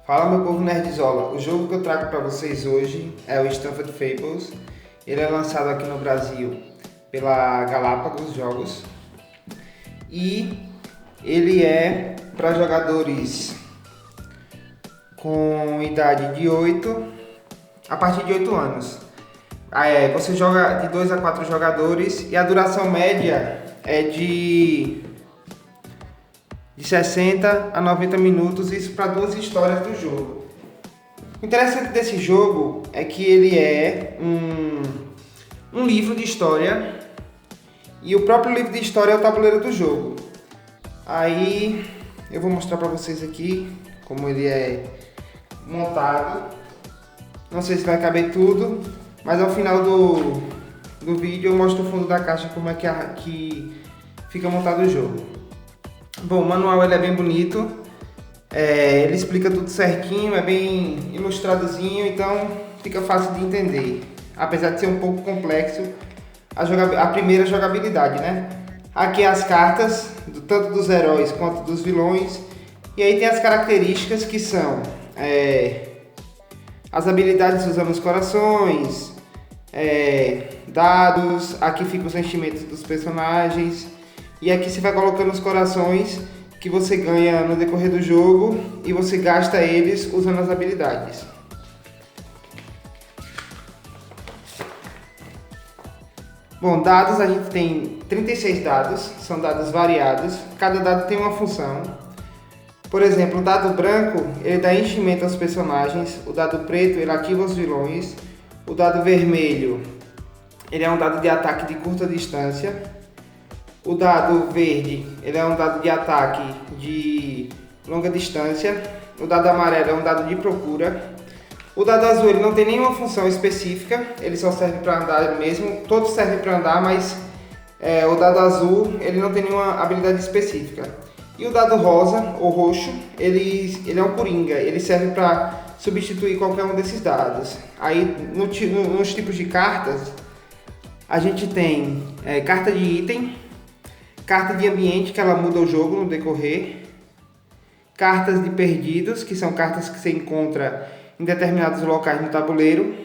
Fala, meu povo nerdzolo. O jogo que eu trago para vocês hoje é o Stamped Fables. Ele é lançado aqui no Brasil pela Galápagos Jogos e ele é para jogadores com idade de 8 a partir de 8 anos. Você joga de 2 a 4 jogadores e a duração média é de 60 a 90 minutos, isso para duas histórias do jogo. O interessante desse jogo é que ele é um livro de história e o próprio livro de história é o tabuleiro do jogo. Aí eu vou mostrar para vocês aqui como ele é montado. Não sei se vai caber tudo, mas ao final do vídeo eu mostro o fundo da caixa como é que fica montado o jogo. Bom, o manual ele é bem bonito, ele explica tudo certinho, é bem ilustradozinho, então fica fácil de entender. Apesar de ser um pouco complexo a primeira jogabilidade, né? Aqui as cartas, tanto dos heróis quanto dos vilões, e aí tem as características que são as habilidades usando os corações, dados, aqui ficam os sentimentos dos personagens. E aqui você vai colocando os corações que você ganha no decorrer do jogo e você gasta eles usando as habilidades. Bom, dados, a gente tem 36 dados, são dados variados, cada dado tem uma função. Por exemplo, o dado branco, ele dá enchimento aos personagens, o dado preto, ele ativa os vilões, o dado vermelho, ele é um dado de ataque de curta distância. O dado verde, ele é um dado de ataque de longa distância. O dado amarelo é um dado de procura. O dado azul, ele não tem nenhuma função específica, ele só serve para andar mesmo. Todos servem para andar, mas o dado azul, ele não tem nenhuma habilidade específica. E o dado rosa, ou roxo, ele é um coringa, ele serve para substituir qualquer um desses dados. Aí, nos tipos de cartas, a gente tem carta de item, carta de ambiente, que ela muda o jogo no decorrer. Cartas de perdidos, que são cartas que você encontra em determinados locais no tabuleiro.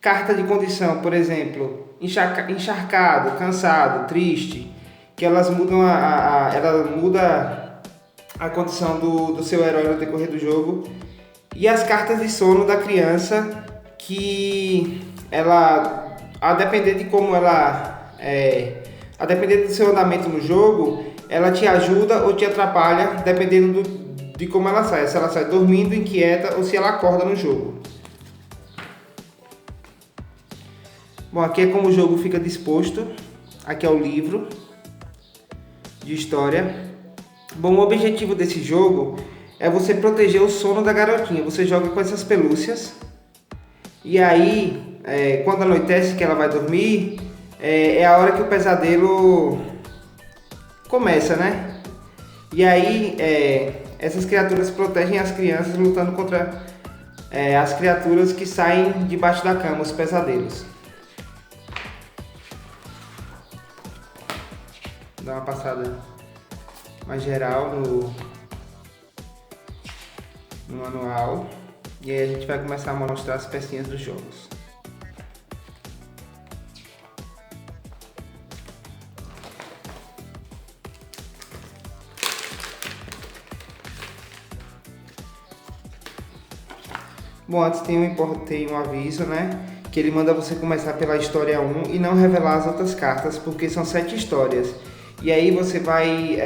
Carta de condição, por exemplo, encharcado, cansado, triste, que elas mudam ela muda a condição do seu herói no decorrer do jogo. E as cartas de sono da criança, que ela, a depender de como ela a depender do seu andamento no jogo, ela te ajuda ou te atrapalha, dependendo de como ela sai. Se ela sai dormindo, inquieta ou se ela acorda no jogo. Bom, aqui é como o jogo fica disposto. Aqui é o livro de história. Bom, o objetivo desse jogo é você proteger o sono da garotinha. Você joga com essas pelúcias. E aí, quando anoitece que ela vai dormir, é a hora que o pesadelo começa, né? E aí essas criaturas protegem as crianças lutando contra as criaturas que saem debaixo da cama, os pesadelos. Vou dar uma passada mais geral no manual. E aí a gente vai começar a mostrar as pecinhas dos jogos. Bom, antes tem um aviso, né? Que ele manda você começar pela história 1 e não revelar as outras cartas, porque são 7 histórias. E aí você vai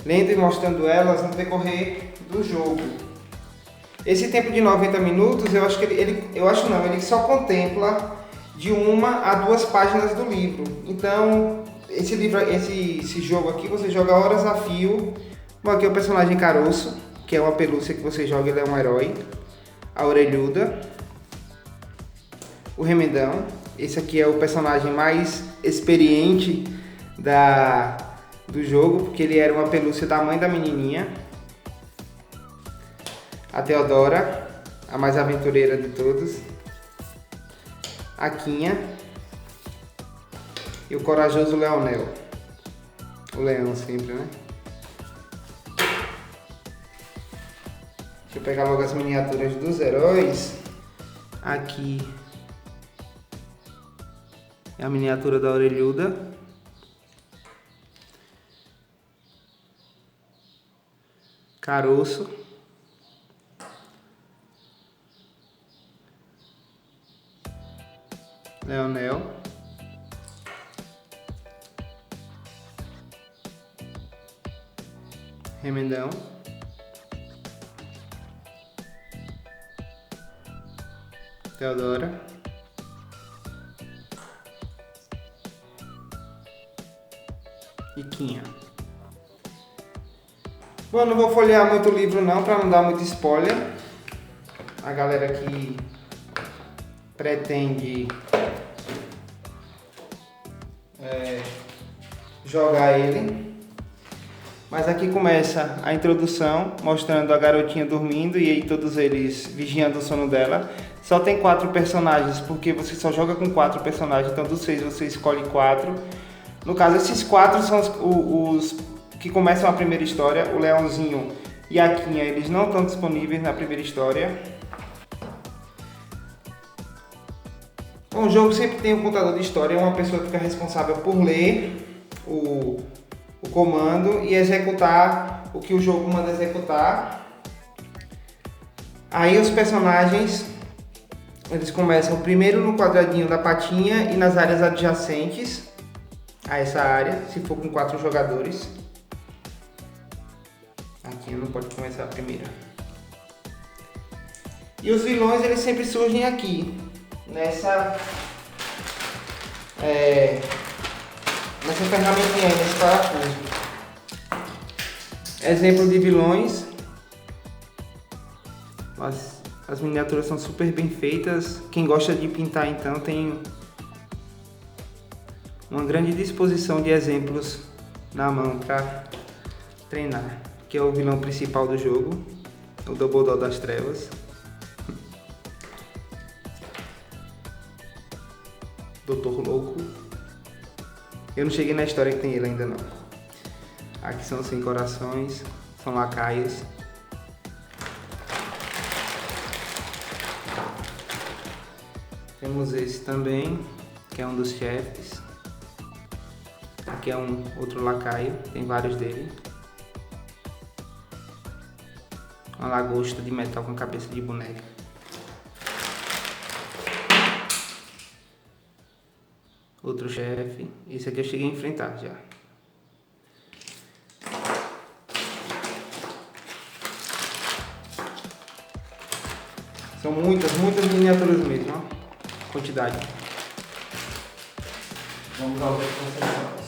lendo e mostrando elas no decorrer do jogo. Esse tempo de 90 minutos, eu acho que ele só contempla de 1 a 2 páginas do livro. Então, esse jogo aqui você joga horas a fio. Bom, aqui é o personagem Caroço, que é uma pelúcia que você joga, ele é um herói. A Orelhuda, o Remendão, esse aqui é o personagem mais experiente do jogo, porque ele era uma pelúcia da mãe da menininha. A Teodora, a mais aventureira de todos. A Quinha e o corajoso Leonel, o leão sempre, né? Deixa eu pegar logo as miniaturas dos heróis. Aqui é a miniatura da orelhuda. Caroço. Leonel. Remendão. Teodora. E Quinha. Bom, não vou folhear muito o livro não, para não dar muito spoiler. A galera que pretende jogar ele. Mas aqui começa a introdução, mostrando a garotinha dormindo e aí todos eles vigiando o sono dela. Só tem 4 personagens, porque você só joga com 4 personagens, então dos 6 você escolhe 4. No caso, esses 4 são os que começam a primeira história. O Leãozinho e a Quinha, eles não estão disponíveis na primeira história. Bom, o jogo sempre tem um contador de história, uma pessoa que fica responsável por ler o comando e executar o que o jogo manda executar. Aí os personagens, eles começam primeiro no quadradinho da patinha e nas áreas adjacentes a essa área, se for com 4 jogadores. Aqui não pode começar a primeira. E os vilões, eles sempre surgem aqui, nessa ferramentinha aí, nesse parafuso. Exemplo de vilões. As miniaturas são super bem feitas. Quem gosta de pintar então tem uma grande disposição de exemplos na mão para treinar. Que é o vilão principal do jogo, o Dumbledore das Trevas. Doutor Louco. Eu não cheguei na história que tem ele ainda não. Aqui são 100 corações, são lacaios. Temos esse também, que é um dos chefes. Aqui é um outro lacaio, tem vários dele. Uma lagosta de metal com cabeça de boneca. Outro chefe. Esse aqui eu cheguei a enfrentar já. São muitas miniaturas mesmo, ó. Quantidade. Vamos ao que concentramos.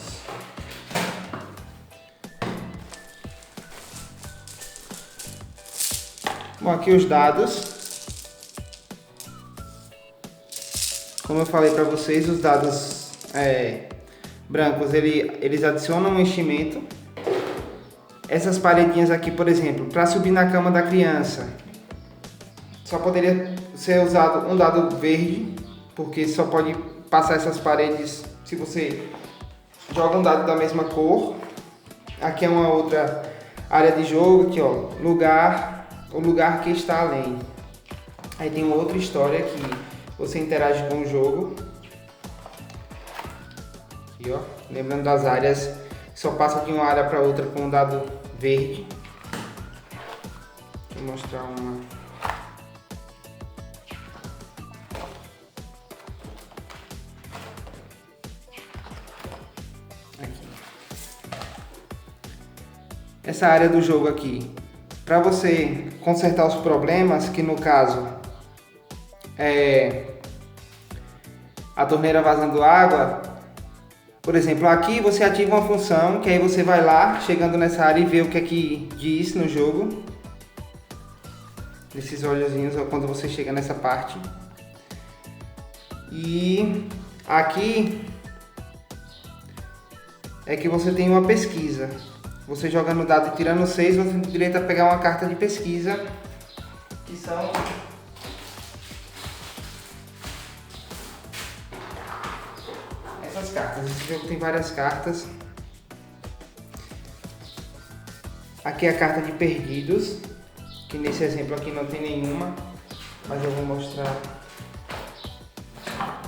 Bom, aqui os dados. Como eu falei para vocês, os dados brancos, eles adicionam um enchimento. Essas paredinhas aqui, por exemplo, para subir na cama da criança, só poderia ser usado um dado verde, porque só pode passar essas paredes se você joga um dado da mesma cor. Aqui é uma outra área de jogo, aqui ó, o lugar que está além. Aí tem uma outra história que você interage com o jogo. Aqui ó, lembrando das áreas, só passa de uma área para outra com um dado verde. Deixa eu mostrar uma. Aqui. Essa área do jogo aqui, para você consertar os problemas, que no caso é a torneira vazando água. Por exemplo, aqui você ativa uma função que aí você vai lá, chegando nessa área e vê o que é que diz no jogo. Nesses olhozinhos, quando você chega nessa parte. E aqui é que você tem uma pesquisa. Você joga no dado e tirando 6, você tem direito a pegar uma carta de pesquisa, que são essas cartas. Esse jogo tem várias cartas. Aqui é a carta de perdidos, que nesse exemplo aqui não tem nenhuma, mas eu vou mostrar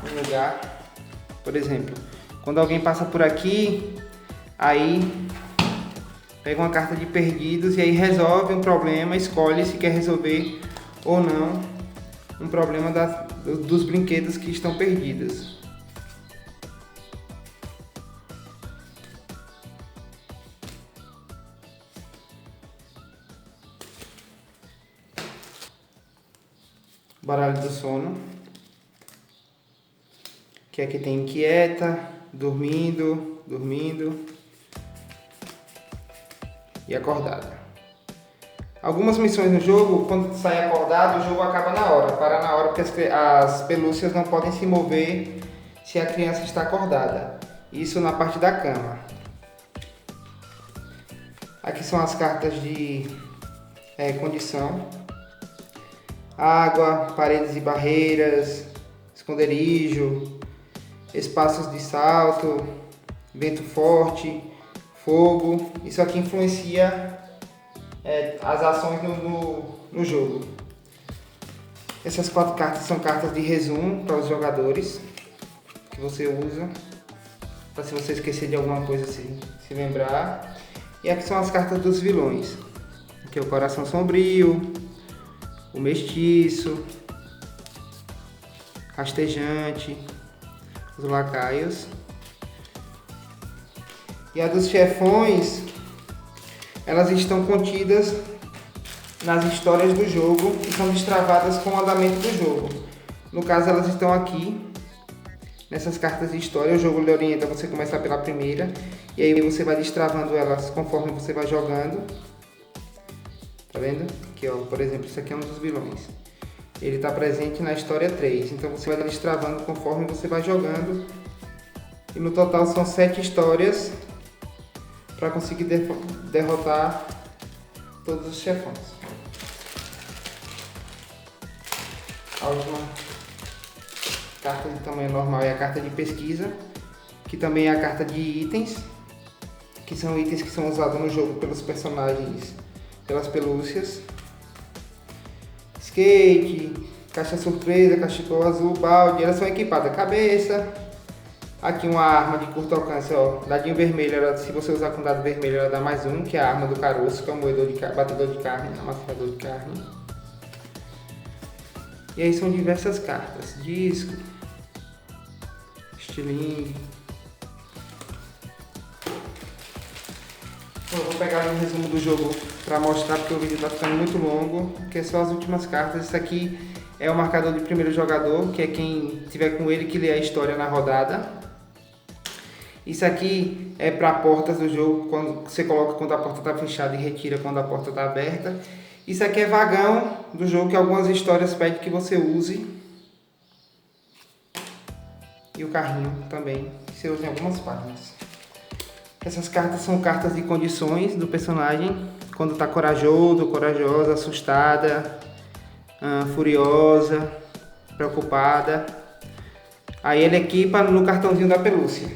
um lugar. Por exemplo, quando alguém passa por aqui, aí pega uma carta de perdidos e aí resolve um problema, escolhe se quer resolver ou não um problema dos brinquedos que estão perdidos. Baralho do sono, que aqui tem inquieta, dormindo e acordada. Algumas missões no jogo, quando sai acordado, o jogo acaba na hora, para na hora, porque as pelúcias não podem se mover se a criança está acordada. Isso na parte da cama. Aqui são as cartas de condição. Água, paredes e barreiras, esconderijo, espaços de salto, vento forte, fogo. Isso aqui influencia as ações no jogo. Essas 4 cartas são cartas de resumo para os jogadores, que você usa para, se você esquecer de alguma coisa, se lembrar. E aqui são as cartas dos vilões. Aqui é o coração sombrio, o mestiço, rastejante, os lacaios. E a dos chefões, elas estão contidas nas histórias do jogo e são destravadas com o andamento do jogo. No caso, elas estão aqui, nessas cartas de história. O jogo lhe orienta a você começar pela primeira, e aí você vai destravando elas conforme você vai jogando. Tá vendo? Aqui, ó, por exemplo, isso aqui é um dos vilões. Ele está presente na história 3, então você vai destravando conforme você vai jogando. E no total são 7 histórias para conseguir derrotar todos os chefões. A última carta de tamanho normal é a carta de pesquisa, que também é a carta de itens, que são itens que são usados no jogo pelos personagens, pelas pelúcias. Skate, caixa surpresa, cachecol azul, balde, elas são equipadas. Cabeça, aqui uma arma de curto alcance, ó, dadinho vermelho, se você usar com dado vermelho ela dá mais 1, que é a arma do caroço, que é o moedor de batedor de carne, amaciador de carne. E aí são diversas cartas, disco, estilingue. Eu vou pegar um resumo do jogo para mostrar, porque o vídeo está ficando muito longo, que é só as últimas cartas. Isso aqui é o marcador de primeiro jogador, que é quem tiver com ele que lê a história na rodada. Isso aqui é para portas do jogo, quando você coloca quando a porta está fechada e retira quando a porta está aberta. Isso aqui é vagão do jogo, que algumas histórias pedem que você use. E o carrinho também, que você usa em algumas páginas. Essas cartas são cartas de condições do personagem, quando está corajoso, corajosa, assustada, furiosa, preocupada. Aí ele equipa no cartãozinho da pelúcia.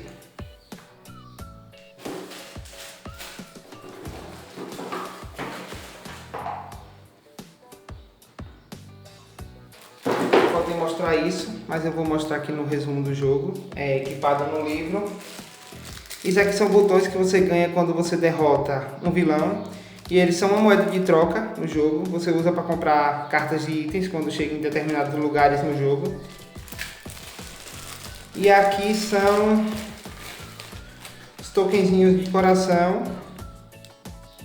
Podem mostrar isso, mas eu vou mostrar aqui no resumo do jogo. É equipado no livro. Isso aqui são botões que você ganha quando você derrota um vilão. E eles são uma moeda de troca no jogo. Você usa para comprar cartas de itens quando chega em determinados lugares no jogo. E aqui são os tokenzinhos de coração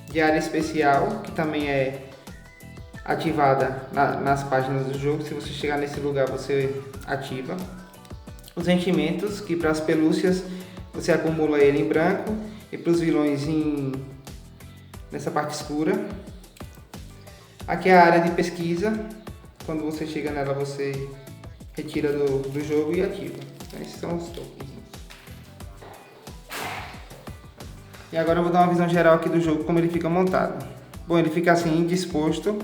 de área especial, que também é ativada nas páginas do jogo. Se você chegar nesse lugar, você ativa. Os sentimentos, que para as pelúcias você acumula ele em branco, e para os vilões nessa parte escura. Aqui é a área de pesquisa. Quando você chega nela, você retira do jogo e ativa. Então, esses são os tokens. E agora eu vou dar uma visão geral aqui do jogo, como ele fica montado. Bom, ele fica assim, disposto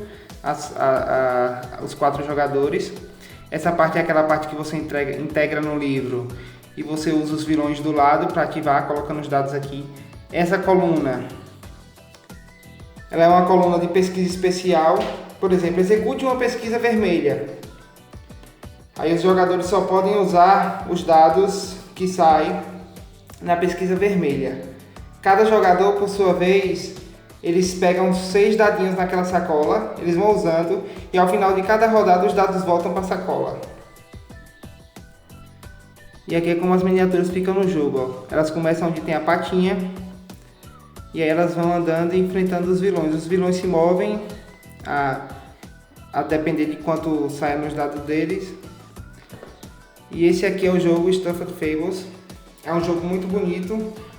os 4 jogadores. Essa parte é aquela parte que você integra no livro e você usa os vilões do lado para ativar, colocando os dados aqui. Essa coluna Ela é uma coluna de pesquisa especial. Por exemplo, execute uma pesquisa vermelha. Aí os jogadores só podem usar os dados que saem na pesquisa vermelha. Cada jogador, por sua vez, eles pegam 6 dadinhos naquela sacola, eles vão usando e ao final de cada rodada os dados voltam para a sacola. E aqui é como as miniaturas ficam no jogo, ó. Elas começam onde tem a patinha e aí elas vão andando e enfrentando os vilões. Os vilões se movem a depender de quanto sai nos dados deles. E esse aqui é o jogo Stuffed Fables. É um jogo muito bonito,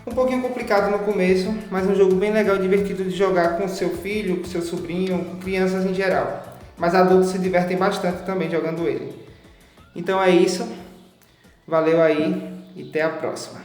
um pouquinho complicado no começo, mas um jogo bem legal e divertido de jogar com seu filho, com seu sobrinho, com crianças em geral. Mas adultos se divertem bastante também jogando ele. Então é isso. Valeu aí e até a próxima.